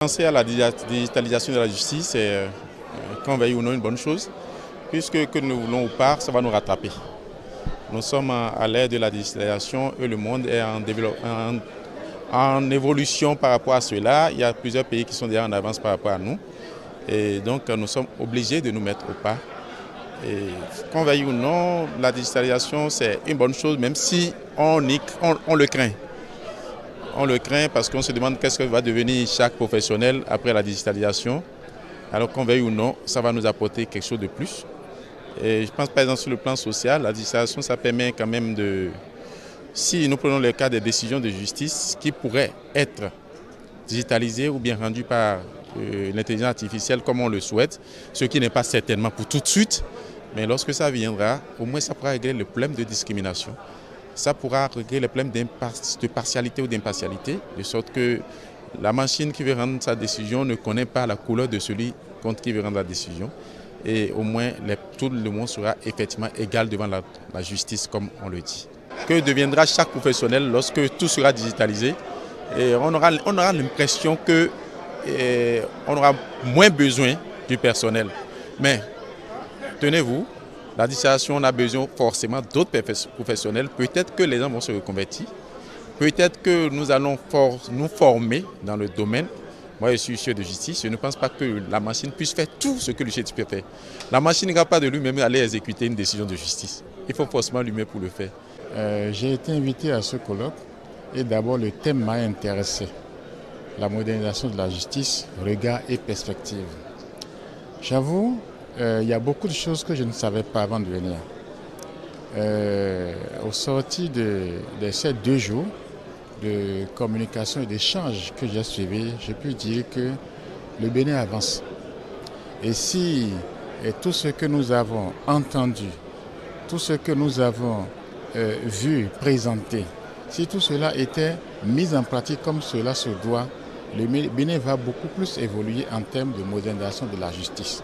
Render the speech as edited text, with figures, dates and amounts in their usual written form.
Penser à la digitalisation de la justice est, qu'on veuille ou non, une bonne chose, puisque que nous voulons ou pas, ça va nous rattraper. Nous sommes à l'ère de la digitalisation et le monde est en évolution par rapport à cela. Il y a plusieurs pays qui sont déjà en avance par rapport à nous. Et donc nous sommes obligés de nous mettre au pas. Et qu'on veuille ou non, la digitalisation c'est une bonne chose, même si on le craint. On le craint parce qu'on se demande qu'est-ce que va devenir chaque professionnel après la digitalisation. Alors qu'on veuille ou non, ça va nous apporter quelque chose de plus. Et je pense par exemple sur le plan social, la digitalisation ça permet quand même de... Si nous prenons le cas des décisions de justice qui pourraient être digitalisées ou bien rendues par l'intelligence artificielle comme on le souhaite, ce qui n'est pas certainement pour tout de suite, mais lorsque ça viendra, au moins ça pourra régler le problème de discrimination. Ça pourra régler les problèmes de partialité ou d'impartialité, de sorte que la machine qui veut rendre sa décision ne connaît pas la couleur de celui contre qui veut rendre la décision. Et au moins, tout le monde sera effectivement égal devant la justice, comme on le dit. Que deviendra chaque professionnel lorsque tout sera digitalisé? Et on aura l'impression qu'on aura moins besoin du personnel. Mais tenez-vous, la digitalisation, on a besoin forcément d'autres professionnels. Peut-être que les gens vont se reconvertir. Peut-être que nous allons nous former dans le domaine. Moi, je suis huissier de justice. Je ne pense pas que la machine puisse faire tout ce que le huissier peut faire. La machine ne va pas de lui-même aller exécuter une décision de justice. Il faut forcément lui-même pour le faire. J'ai été invité à ce colloque et d'abord le thème m'a intéressé. La modernisation de la justice, regard et perspective. J'avoue, il y a beaucoup de choses que je ne savais pas avant de venir. Au sorti de ces 2 jours de communication et d'échange que j'ai suivi, je peux dire que le Bénin avance. Et si tout ce que nous avons entendu, tout ce que nous avons vu, présenté, si tout cela était mis en pratique comme cela se doit, le Bénin va beaucoup plus évoluer en termes de modernisation de la justice.